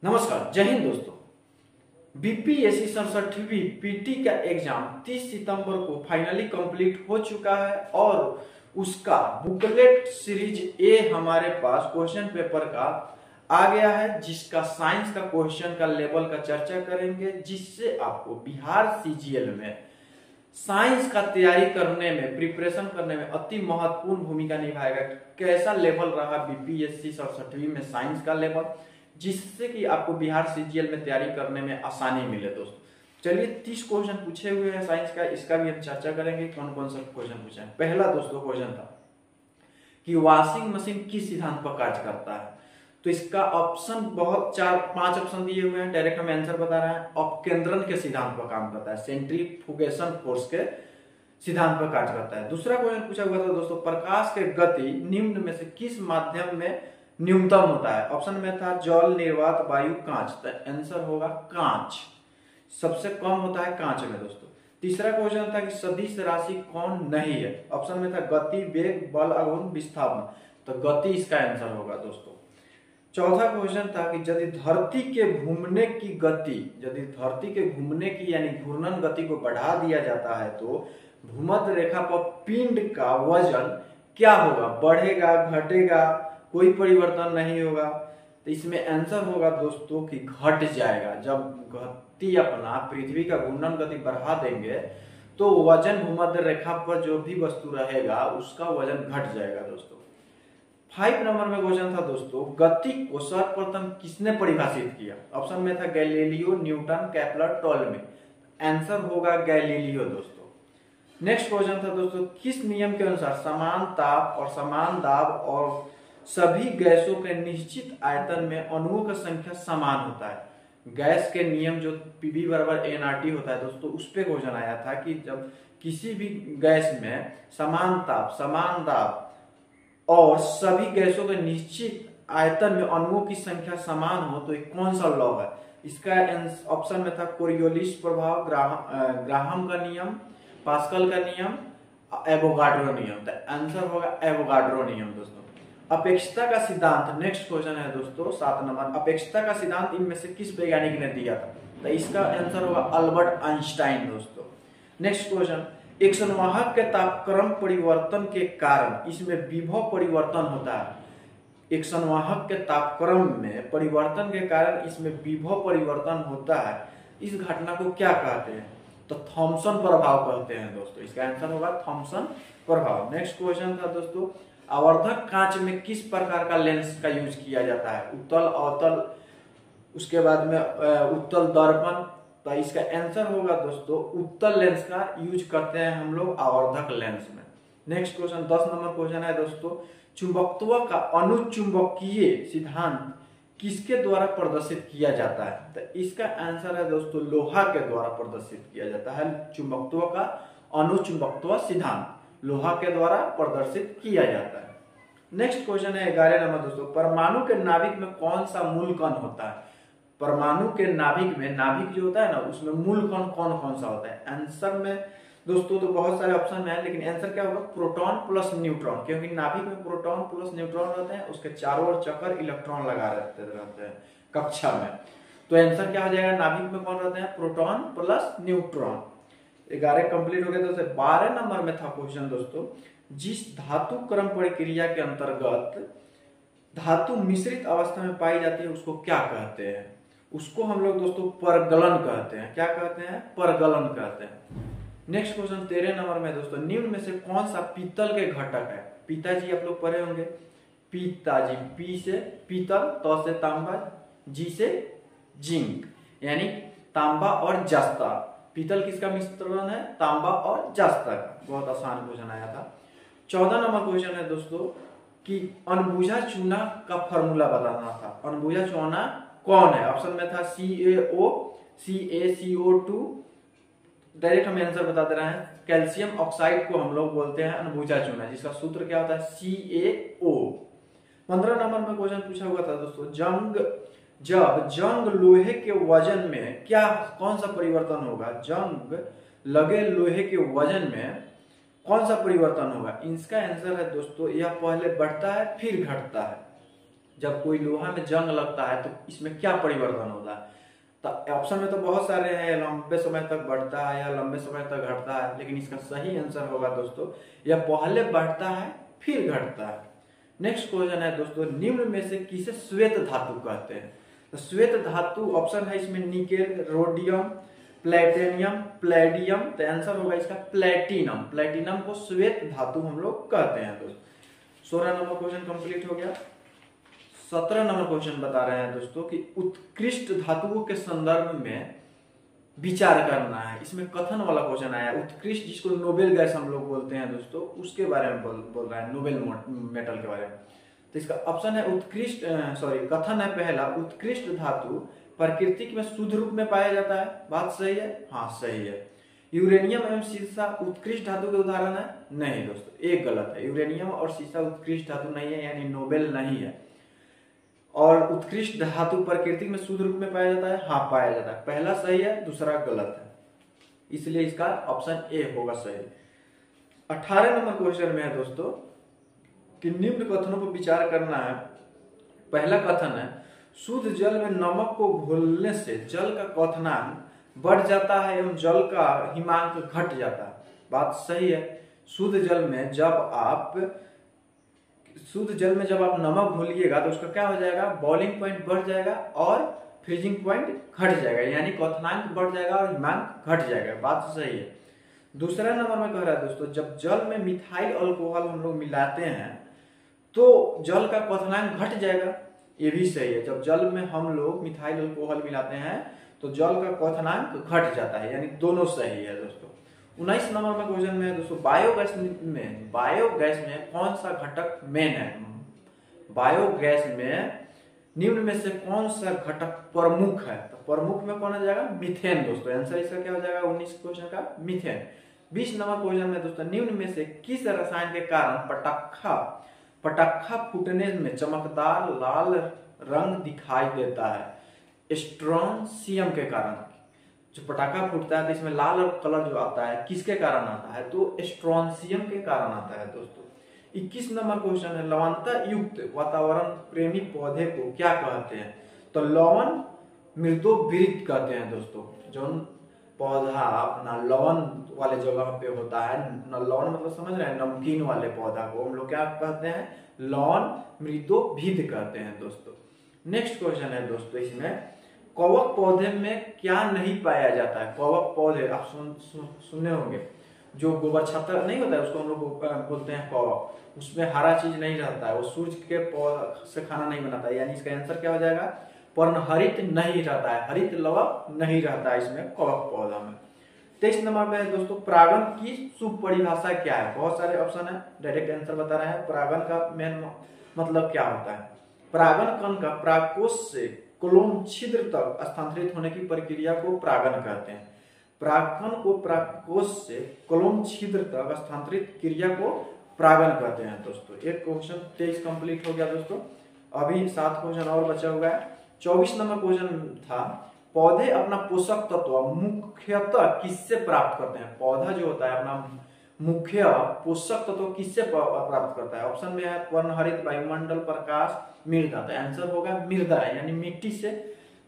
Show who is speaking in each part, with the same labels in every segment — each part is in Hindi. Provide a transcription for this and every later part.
Speaker 1: नमस्कार, जय हिंद दोस्तों। बीपीएससी 67वीं पीटी का एग्जाम 30 सितंबर को फाइनली कंप्लीट हो चुका है और उसका बुकलेट सीरीज ए हमारे पास क्वेश्चन पेपर का आ गया है, जिसका साइंस का क्वेश्चन का लेवल का चर्चा करेंगे, जिससे आपको बिहार सीजीएल में साइंस का तैयारी करने में, प्रिपरेशन करने में अति महत्वपूर्ण भूमिका निभाएगा। कैसा लेवल रहा बीपीएससी 67वीं में साइंस का लेवल, जिससे कि आपको बिहार सीजीएल में तैयारी करने में आसानी मिले। दोस्तों चलिए 30 क्वेश्चन पूछे हुए हैं साइंस का, इसका भी हम चर्चा करेंगे कौन कौन सा क्वेश्चन पूछे हैं। पहला दोस्तों क्वेश्चन था कि वॉशिंग मशीन किस सिद्धांत पर कार्य करता है। तो इसका ऑप्शन बहुत 4-5 ऑप्शन दिए हुए हैं, डायरेक्ट हम आंसर बता रहे हैं। अपकेंद्रण के सिद्धांत पर काम करता है, सेंट्रीफ्यूगेशन फोर्स के सिद्धांत पर कार्य करता है। दूसरा क्वेश्चन पूछा हुआ था दोस्तों, प्रकाश के गति निम्न में से किस माध्यम में न्यूनतम होता है। ऑप्शन में था जल, निर्वात, वायु, कांच। तो आंसर होगा कांच, सबसे कम होता है कांच में दोस्तों। तीसरा क्वेश्चन था कि सदिश राशि कौन नहीं है। ऑप्शन में था गति, वेग, बल, आघूर्ण, विस्थापन। तो गति इसका आंसर होगा दोस्तों। चौथा क्वेश्चन था कि यदि धरती के घूमने की गति, यदि धरती के घूमने की यानी घूर्णन गति को बढ़ा दिया जाता है तो भूमध्य रेखा पर पिंड का वजन क्या होगा, बढ़ेगा, घटेगा, कोई परिवर्तन नहीं होगा। तो इसमें आंसर होगा दोस्तों कि घट जाएगा। जब गति अपना पृथ्वी का घूर्णन गति बढ़ा देंगे तो वजन भूमध्य रेखा पर जो भी वस्तु रहेगा उसका वजन घट जाएगा दोस्तों। 5 नंबर में क्वेश्चन था दोस्तों, गति को सर्वप्रथम किसने परिभाषित किया। ऑप्शन में था Galileo, Newton, Kepler, Ptolemy. Answer होगा गैलीलियो दोस्तों। नेक्स्ट क्वेश्चन था दोस्तों, किस नियम के अनुसार समान ताप और समान दाब और सभी गैसों के निश्चित आयतन में अणुओं की संख्या समान होता है। गैस के नियम जो पीवी बराबर एनआरटी होता है दोस्तों, उस पे क्वेश्चन आया था कि जब किसी भी गैस में समान ताप, समान दाब और सभी गैसों के निश्चित आयतन में अणुओं की संख्या समान हो तो एक कौन सा लॉ है। इसका ऑप्शन में था कोरियोलिस प्रभाव, ग्राहम का नियम, पास्कल का नियम, एवोगाड्रो नियम। तो आंसर होगा एवोगाड्रो नियम दोस्तों। अपेक्षता का सिद्धांत, नेक्स्ट क्वेश्चन है दोस्तों 7 नंबर, अपेक्षता का सिद्धांत इनमें से किस वैज्ञानिक ने दिया था। तो इसका आंसर होगा अल्बर्ट आइंस्टाइन दोस्तों। नेक्स्ट क्वेश्चन, एक संवाहक के तापक्रम परिवर्तन के कारण इसमें विभव परिवर्तन होता है। एक संवाहक के तापक्रम में परिवर्तन के कारण इसमें विभव परिवर्तन होता है। इस घटना को क्या कहते हैं। तो थॉमसन प्रभाव कहते हैं दोस्तों। इसका आंसर होगा थॉमसन प्रभाव। नेक्स्ट क्वेश्चन था दोस्तों, आवर्धक कांच में किस प्रकार का लेंस का यूज किया जाता है। उत्तल, अवतल, उसके बाद में उत्तल दर्पण। तो इसका आंसर होगा दोस्तों उत्तल लेंस का यूज करते हैं हम लोग आवर्धक लेंस में। नेक्स्ट क्वेश्चन 10 नंबर क्वेश्चन है दोस्तों, चुंबकत्व का अनुचुंबकीय सिद्धांत किसके द्वारा प्रदर्शित किया जाता है। तो इसका आंसर है दोस्तों लोहा के द्वारा प्रदर्शित किया जाता है। चुंबकत्व का अनुचुंबकत्व सिद्धांत लोहा के द्वारा प्रदर्शित किया जाता है। नेक्स्ट क्वेश्चन है 11 नंबर दोस्तों, परमाणु के नाभिक में कौन सा मूल कण होता है। परमाणु के नाभिक में, नाभिक जो होता है ना, उसमें मूल कण कौन कौन सा होता है। आंसर में दोस्तों तो बहुत सारे ऑप्शन है, लेकिन आंसर क्या होगा प्रोटॉन प्लस न्यूट्रॉन, क्योंकि नाभिक में प्रोटॉन प्लस न्यूट्रॉन रहते हैं, उसके चारों ओर चक्कर इलेक्ट्रॉन लगा रहते हैं कक्षा में। तो आंसर क्या हो जाएगा, नाभिक में कौन रहते हैं प्रोटॉन प्लस न्यूट्रॉन। 11 कंप्लीट हो गया दोस्तों। 12 नंबर में था क्वेश्चन दोस्तों, जिस धातु क्रम प्रक्रिया के अंतर्गत धातु मिश्रित अवस्था में पाई जाती है उसको क्या कहते हैं। उसको हम लोग दोस्तों परगलन कहते हैं। क्या कहते हैं, परगलन कहते हैं। नेक्स्ट क्वेश्चन 13 नंबर में दोस्तों, निम्न में से कौन सा पीतल के घटक है। पिताजी आप लोग पढ़े होंगे, पिताजी, पी से पीतल, तो से तांबा, जी से जिंक, यानी तांबा और जस्ता। पीतल किसका मिश्रण है, तांबा और जस्ता का। बहुत आसान क्वेश्चन आया था। 14 नंबर क्वेश्चन है दोस्तों कि अनबुझा चूना का फॉर्मूला बताना था। अनबुझा चूना कौन है। ऑप्शन में था CaO, CaCO2। डायरेक्ट हम आंसर बता दे रहे हैं, कैल्शियम ऑक्साइड को हम लोग बोलते हैं अनबुझा चूना, जिसका सूत्र क्या होता है CaO। 15 नंबर में क्वेश्चन पूछा हुआ था दोस्तों, जब जंग लोहे के वजन में क्या, कौन सा परिवर्तन होगा। जंग लगे लोहे के वजन में कौन सा परिवर्तन होगा। इसका आंसर है दोस्तों, यह पहले बढ़ता है फिर घटता है। जब कोई लोहा में जंग लगता है तो इसमें क्या परिवर्तन होता है? तो ऑप्शन में तो बहुत सारे हैं, लंबे समय तक बढ़ता है या लंबे समय तक घटता है, लेकिन इसका सही आंसर होगा दोस्तों यह पहले बढ़ता है फिर घटता है। नेक्स्ट क्वेश्चन है दोस्तों, निम्न में से किसे श्वेत धातु कहते हैं? तो श्वेत धातु ऑप्शन है इसमें निकेल, रोडियम, प्लेटिनियम, प्लेडियम। तो आंसर होगा इसका प्लेटिनम। प्लेटिनम को श्वेत धातु हम लोग कहते हैं दोस्तों। 16 नंबर क्वेश्चन कंप्लीट हो गया। 17 नंबर क्वेश्चन बता रहे हैं दोस्तों कि उत्कृष्ट धातुओं के संदर्भ में विचार करना है। इसमें कथन वाला क्वेश्चन आया। उत्कृष्ट जिसको नोबेल गैस हम लोग बोलते हैं दोस्तों, उसके बारे में बोल रहा है, नोबेल मेटल के बारे में। तो इसका ऑप्शन है उत्कृष्ट, कथन है पहला, उत्कृष्ट धातु प्रकृति में शुद्ध रूप में पाया जाता है। बात सही है? हाँ सही है। यूरेनियम एवं सीसा उत्कृष्ट धातु के उदाहरण है? नहीं दोस्तों, एक गलत है। यूरेनियम और सीसा उत्कृष्ट धातु नहीं है, यानी नोबेल नहीं है। और उत्कृष्ट धातु प्रकृति में शुद्ध रूप में पाया जाता है? हाँ पाया जाता है। पहला सही है, दूसरा गलत है, इसलिए इसका ऑप्शन ए होगा सही। 18 नंबर क्वेश्चन में है दोस्तों कि निम्न कथनों पर विचार करना है। पहला कथन है, शुद्ध जल में नमक को घोलने से जल का क्वथनांक बढ़ जाता है एवं जल का हिमांक घट जाता है। बात सही है। शुद्ध जल में जब आप नमक घोलिएगा तो उसका क्या हो जाएगा, बॉइलिंग पॉइंट बढ़ जाएगा और फ्रीजिंग पॉइंट घट जाएगा, यानी क्वथनांक बढ़ जाएगा और हिमांक घट जाएगा। बात सही है। दूसरा नंबर में कह रहा है दोस्तों, जब जल में मिथाइल अल्कोहल हम लोग मिलाते हैं तो जल का क्वथनांक घट जाएगा। ये भी सही है। जब जल में हम लोग मिथाइल अल्कोहल मिलाते हैं तो जल का क्वथनांक घट जाता है, यानी दोनों सही है दोस्तों। 19 नंबर में क्वेश्चन में दोस्तों, बायोगैस में कौन सा घटक मेन है? बायोगैस में निम्न में से कौन सा घटक प्रमुख है? तो प्रमुख में कौन आ जाएगा? मीथेन दोस्तों। आंसर इसका क्या हो जाएगा 19 क्वेश्चन का? मीथेन। 20 नंबर क्वेश्चन में दोस्तों, निम्न में से किस रसायन के कारण पटाखा फूटने में चमकदार लाल रंग दिखाई देता है? स्ट्रोंशियम के कारण। जो पटाखा फूटता है तो इसमें लाल कलर जो आता है किसके कारण आता है? तो स्ट्रोंशियम के कारण आता है दोस्तों। 21 नंबर क्वेश्चन है, लवणता युक्त वातावरण प्रेमी पौधे को क्या कहते हैं? तो लवण मृदोवृत्त कहते हैं दोस्तों। जो पौधा अपना लवण वाले जगह पे होता है, लवण मतलब समझ रहे हैं, नमकीन वाले पौधा को हम लोग क्या कहते हैं? लवण मृदोवृत्त कहते हैं दोस्तों। नेक्स्ट क्वेश्चन है दोस्तों, इसमें कवक पौधे में क्या नहीं पाया जाता है? कवक पौधे आप सुने होंगे, जो गोबर छत्तर नहीं होता है उसको हम लोग बोलते हैं कवक। उसमें हरा चीज नहीं रहता है, वो सूर्य के से खाना नहीं बनाता है, यानी इसका आंसर क्या हो जाएगा? पर्णहरित नहीं रहता है, हरित लवक नहीं रहता है इसमें कवक पौधा में। 23 नंबर में दोस्तों, परागण की शुभ परिभाषा क्या है? बहुत सारे ऑप्शन है, डायरेक्ट आंसर बता रहे हैं। परागण का मेन मतलब क्या होता है? परागण कण का परागकोश से कोलोन छिद्र तक स्थानांतरित होने की प्रक्रिया को परागण कहते हैं। परागकण को परागकोश से कोलोन छिद्र तक स्थानांतरित क्रिया को परागण कहते हैं दोस्तों। एक क्वेश्चन 23 कंप्लीट हो गया दोस्तों। अभी 7 क्वेश्चन और बचा हुआ है। 24 नंबर क्वेश्चन था, पौधे अपना पोषक तत्व मुख्यतः किससे प्राप्त करते हैं? पौधा जो होता है अपना मुख्य पोषक तत्व किससे प्राप्त करता है? ऑप्शन में है पर्णहरित, वायुमंडल, प्रकाश, मृदा। तो आंसर होगा मृदा, यानी मिट्टी से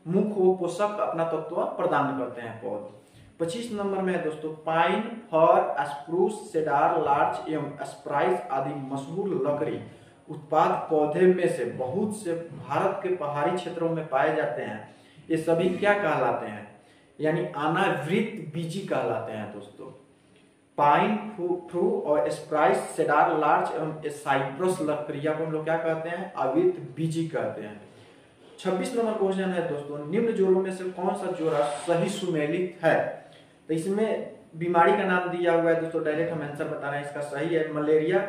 Speaker 1: मुख्य वो पोषक अपना तत्व प्रदान करते हैं पौधे। 25 नंबर में है दोस्तों, पाइन, फर, स्प्रूस, सेडार, लार्च एवं स्प्राइस आदि मशहूर लकड़ी उत्पाद पौधे में से बहुत से भारत के पहाड़ी क्षेत्रों में पाए जाते हैं। ये सभी क्या कहलाते हैं? यानी अनावृत बीजी कहलाते हैं दोस्तों। पाइन, फ्रू और स्प्राइस, सेडार, लार्च एवं साइप्रस लकड़ियां को हम लोग क्या कहते हैं? आवृत बीजी कहते हैं। 26 नंबर क्वेश्चन है दोस्तों, निम्न जोड़ों में से कौन सा जोड़ा सही सुमेलित है? तो इसमें बीमारी का नाम दिया हुआ है दोस्तों, डायरेक्ट हम आंसर बता रहे हैं। इसका सही है मलेरिया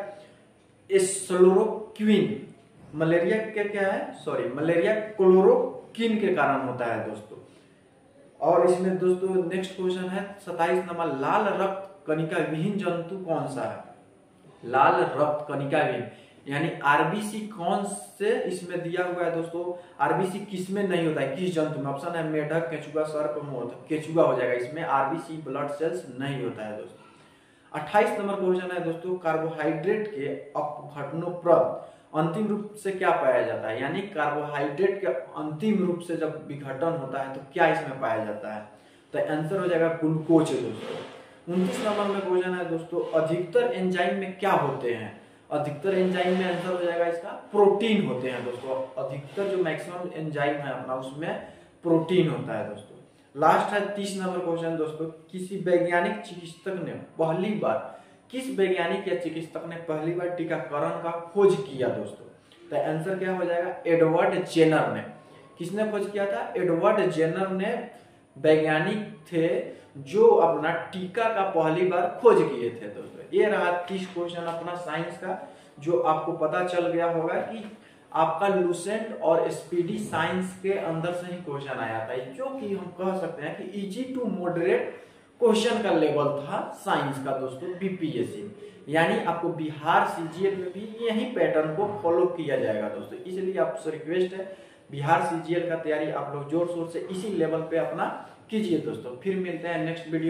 Speaker 1: एस्लोरोक्विन। मलेरिया क्या है? मलेरिया क्लोरोक्विन के कारण होता है दोस्तों। और इसमें दोस्तों नेक्स्ट क्वेश्चन है 27 नंबर, लाल रक्त कणिका विहीन जंतु कौन सा है? लाल रक्त कणिका विहीन यानी आरबीसी कौन से इसमें दिया हुआ है दोस्तों? आरबीसी किसमें नहीं होता है, किस जंतु में? ऑप्शन है मेढक, केचुआ, सर्प, मोर। केचुआ हो जाएगा, इसमें आरबीसी ब्लड सेल्स नहीं होता है दोस्तों। 28 नंबर क्वेश्चन है दोस्तों, कार्बोहाइड्रेट के अपघटनोपरांत अंतिम रूप से क्या पाया जाता है, यानी कार्बोहाइड्रेट के अंतिम रूप से जब विघटन होता है तो क्या इसमें पाया जाता है, तो आंसर हो जाएगा ग्लूकोज दोस्तों। 29 नंबर में क्वेश्चन है दोस्तों, अधिकतर एंजाइम में क्या होते हैं, अधिकतर एंजाइम में आंसर हो जाएगा इसका प्रोटीन होते हैं दोस्तों। अधिकतर जो मैक्सिमम एंजाइम है अपना उसमें प्रोटीन होता है दोस्तों। लास्ट है 30 नंबर क्वेश्चन दोस्तों, किस वैज्ञानिक चिकित्सक ने पहली बार टीकाकरण का खोज किया दोस्तों, तो आंसर क्या हो जाएगा, एडवर्ड जेनर ने। किसने खोज किया था, एडवर्ड जेनर ने वैज्ञानिक थे जो अपना टीका का पहली बार खोज किए थे दोस्तों। ये रहा 30 क्वेश्चन अपना साइंस का, जो आपको पता चल गया होगा कि आपका लूसेंट और स्पीडी साइंस के अंदर से ही क्वेश्चन आया था, जो कि हम कह सकते हैं कि इजी टू मॉडरेट क्वेश्चन का लेवल था साइंस का दोस्तों बीपीएससी। यानी आपको बिहार सीजीएल में भी यही पैटर्न को फॉलो किया जाएगा दोस्तों। इसलिए आपसे रिक्वेस्ट है, बिहार सीजीएल का तैयारी आप लोग जोर शोर से इसी लेवल पे अपना कीजिए दोस्तों। फिर मिलते हैं नेक्स्ट वीडियो।